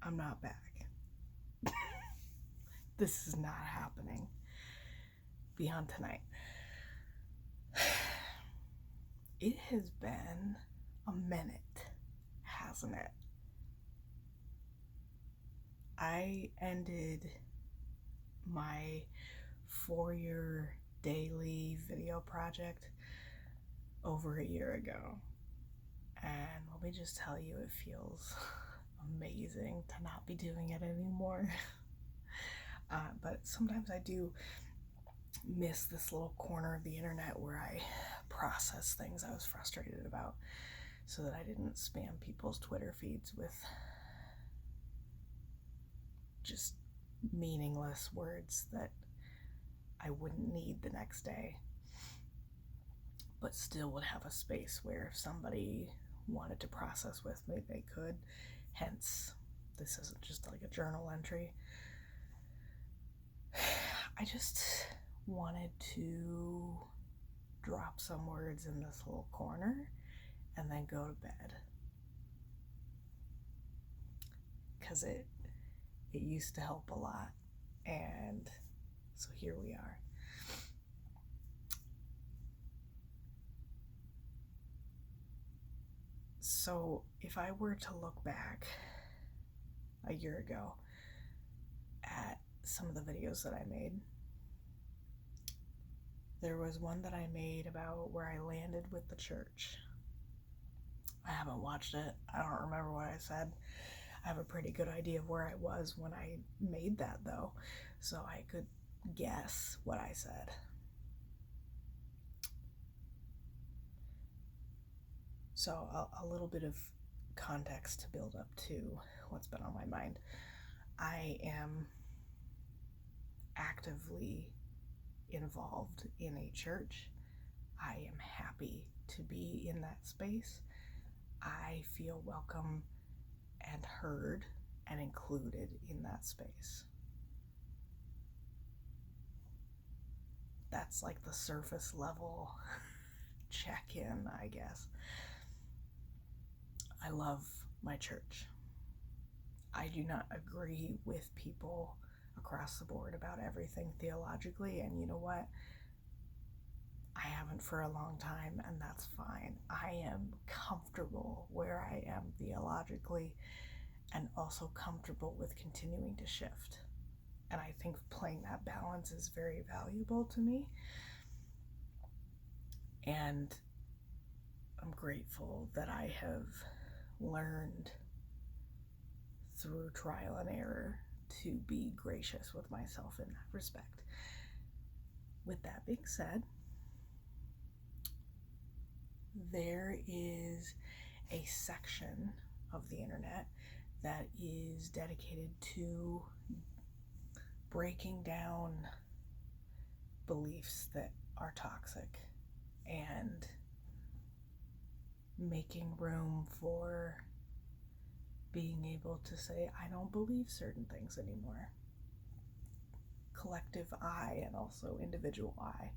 I'm not back. This is not happening beyond tonight. It has been a minute, hasn't it? I ended my 4-year daily video project over a year ago. And let me just tell you, it feels amazing to not be doing it anymore. But sometimes I do miss this little corner of the internet where I process things I was frustrated about so that I didn't spam people's Twitter feeds with just meaningless words that I wouldn't need the next day, but still would have a space where if somebody wanted to process with me, they could. Hence, this isn't just like a journal entry. I just wanted to drop some words in this little corner and then go to bed. Because it used to help a lot. And so here we are. So if I were to look back a year ago at some of the videos that I made, there was one that I made about where I landed with the church. I haven't watched it. I don't remember what I said. I have a pretty good idea of where I was when I made that, though, so I could guess what I said. So a little bit of context to build up to what's been on my mind. I am actively involved in a church. I am happy to be in that space. I feel welcome and heard and included in that space. That's like the surface level check-in, I guess. I love my church. I do not agree with people across the board about everything theologically, and you know what? I haven't for a long time, and that's fine. I am comfortable where I am theologically and also comfortable with continuing to shift. And I think playing that balance is very valuable to me. And I'm grateful that I have learned through trial and error to be gracious with myself in that respect. With that being said, there is a section of the internet that is dedicated to breaking down beliefs that are toxic and making room for being able to say, I don't believe certain things anymore. Collective I and also individual I.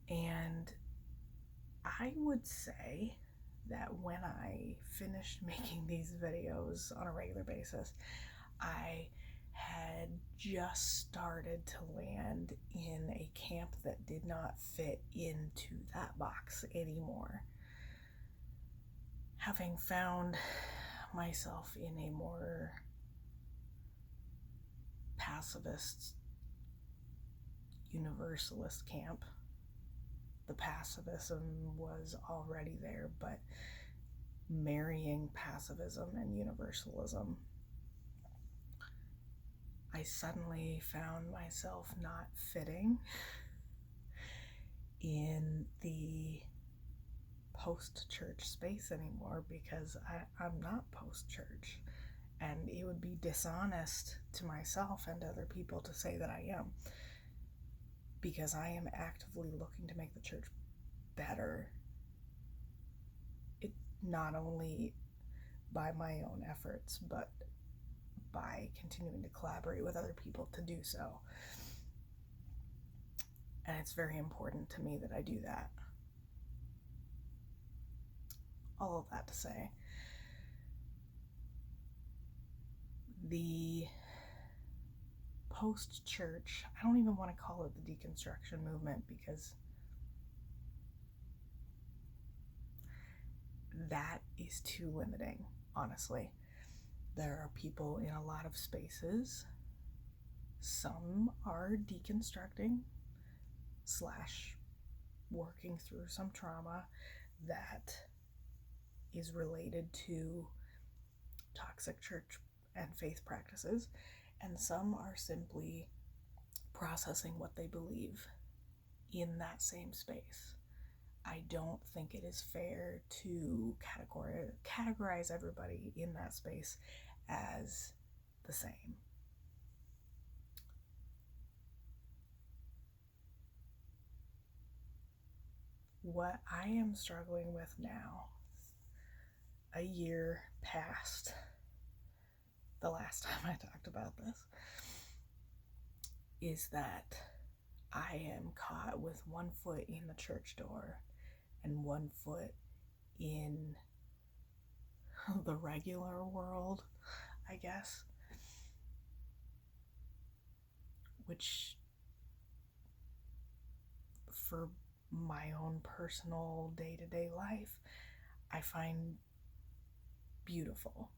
And I would say that when I finished making these videos on a regular basis, I had just started to land in a camp that did not fit into that box anymore. Having found myself in a more pacifist, universalist camp, the pacifism was already there, but marrying pacifism and universalism, I suddenly found myself not fitting in the post-church space anymore because I'm not post-church, and it would be dishonest to myself and to other people to say that I am, because I am actively looking to make the church better. It not only by my own efforts, but by continuing to collaborate with other people to do so. And it's very important to me that I do that. All of that to say, the post-church, I don't even want to call it the deconstruction movement, because that is too limiting, honestly. There are people in a lot of spaces. Some are deconstructing / working through some trauma that is related to toxic church and faith practices, and some are simply processing what they believe in that same space. I don't think it is fair to categorize everybody in that space as the same. What I am struggling with now, a year past the last time I talked about this, is that I am caught with one foot in the church door and one foot in the regular world, I guess, which for my own personal day-to-day life, I find beautiful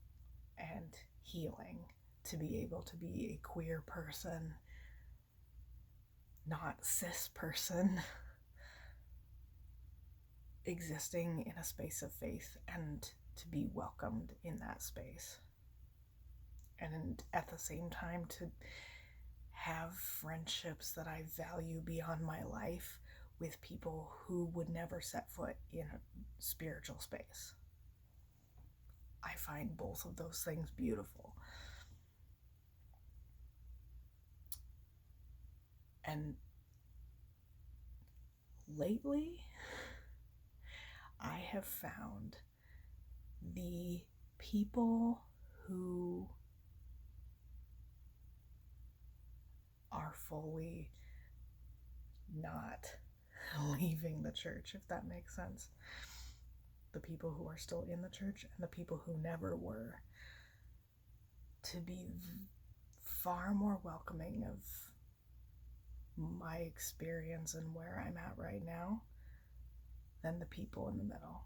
and healing to be able to be a queer person, not cis person, existing in a space of faith, and to be welcomed in that space. And at the same time, to have friendships that I value beyond my life with people who would never set foot in a spiritual space. I find both of those things beautiful. And lately, I have found the people who are fully not leaving the church, if that makes sense. The people who are still in the church and the people who never were, to be far more welcoming of my experience and where I'm at right now than the people in the middle.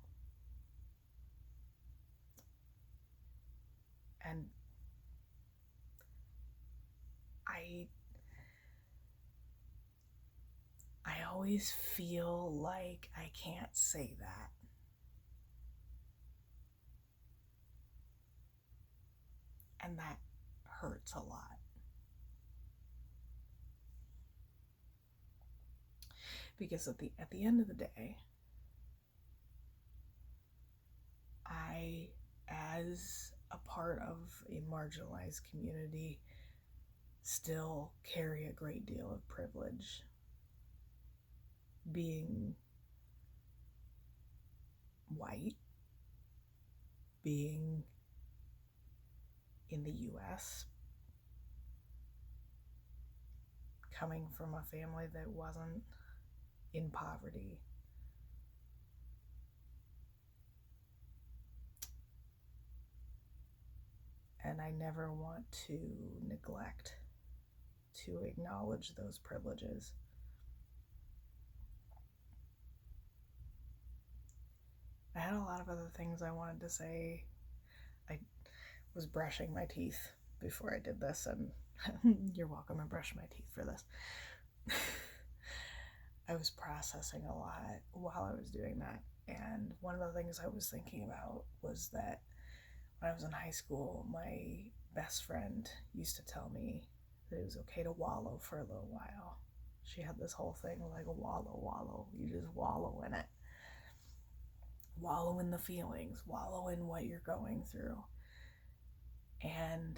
And I always feel like I can't say that. And that hurts a lot. Because at the end of the day, I, as a part of a marginalized community, still carry a great deal of privilege. Being white, being in the US, coming from a family that wasn't in poverty. And I never want to neglect to acknowledge those privileges. I had a lot of other things I wanted to say. I was brushing my teeth before I did this, and you're welcome, I brushed my teeth for this. I was processing a lot while I was doing that, and one of the things I was thinking about was that when I was in high school, my best friend used to tell me that it was okay to wallow for a little while. She had this whole thing like a wallow. You just wallow in it. Wallow in the feelings, wallow in what you're going through. And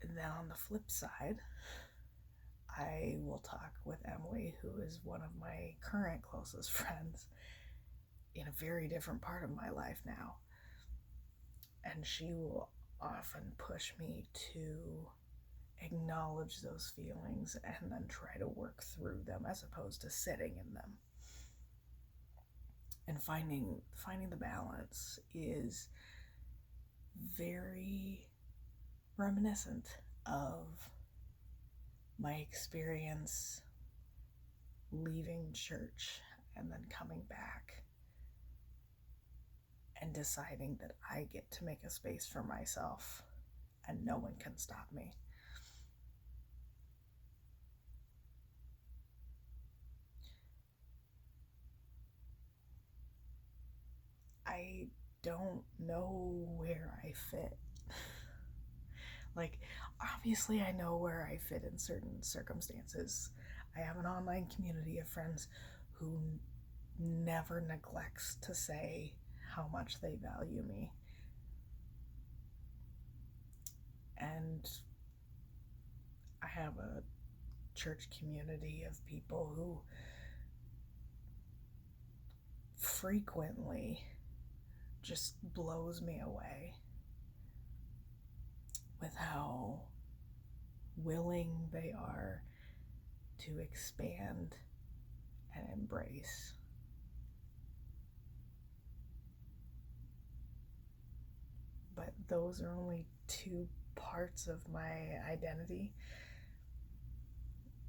then on the flip side, I will talk with Emily, who is one of my current closest friends, in a very different part of my life now. And she will often push me to acknowledge those feelings and then try to work through them as opposed to sitting in them. And finding the balance is very reminiscent of my experience leaving church and then coming back and deciding that I get to make a space for myself and no one can stop me. I don't know where I fit. Like, obviously, I know where I fit in certain circumstances. I have an online community of friends who never neglects to say how much they value me. And I have a church community of people who frequently just blows me away with how willing they are to expand and embrace. But those are only two parts of my identity.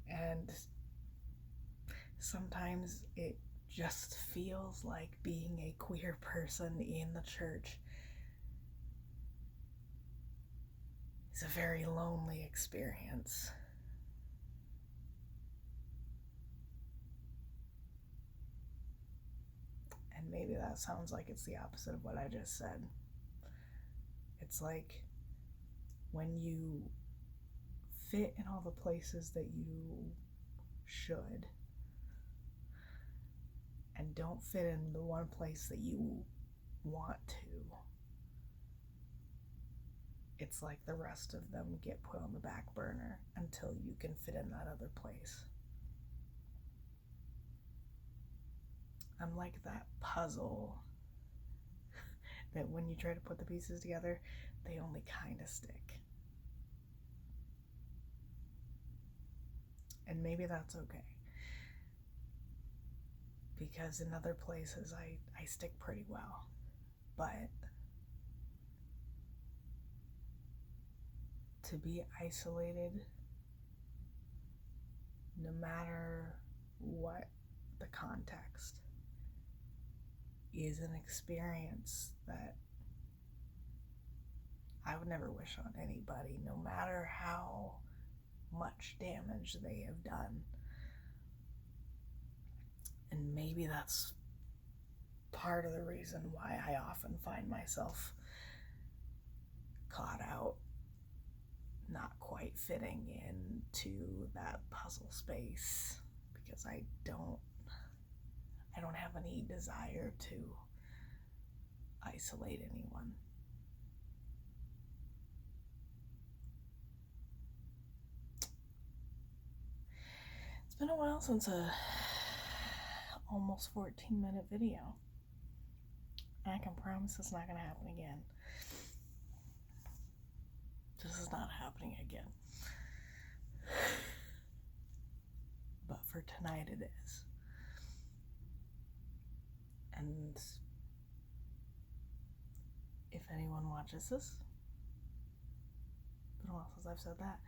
And sometimes it just feels like being a queer person in the church is a very lonely experience. And maybe that sounds like it's the opposite of what I just said. It's like when you fit in all the places that you should and don't fit in the one place that you want to, it's like the rest of them get put on the back burner until you can fit in that other place. I'm like that puzzle that when you try to put the pieces together, they only kind of stick. And maybe that's okay. Because in other places, I stick pretty well. But to be isolated, no matter what the context, is an experience that I would never wish on anybody, no matter how much damage they have done. And maybe that's part of the reason why I often find myself caught out, not quite fitting into that puzzle space, because I don't have any desire to isolate anyone. It's been a while since a almost 14-minute video. I can promise it's not going to happen again. This is not happening again. But for tonight it is. And if anyone watches this, been a while since I've said that,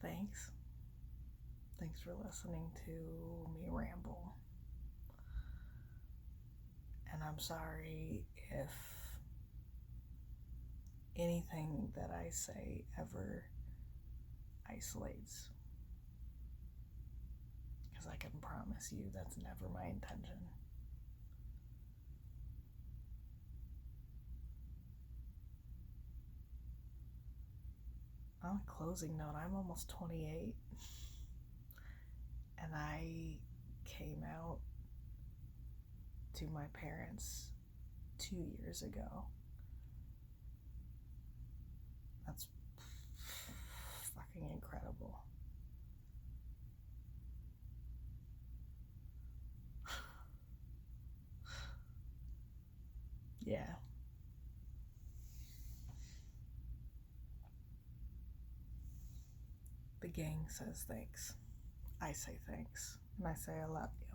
thanks. Thanks for listening to me ramble. And I'm sorry if anything that I say ever isolates, because I can promise you that's never my intention. On a closing note, I'm almost 28, and I came out to my parents 2 years ago. That's fucking incredible. Yeah. The gang says thanks. I say thanks. And I say I love you.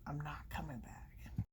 I'm not coming back.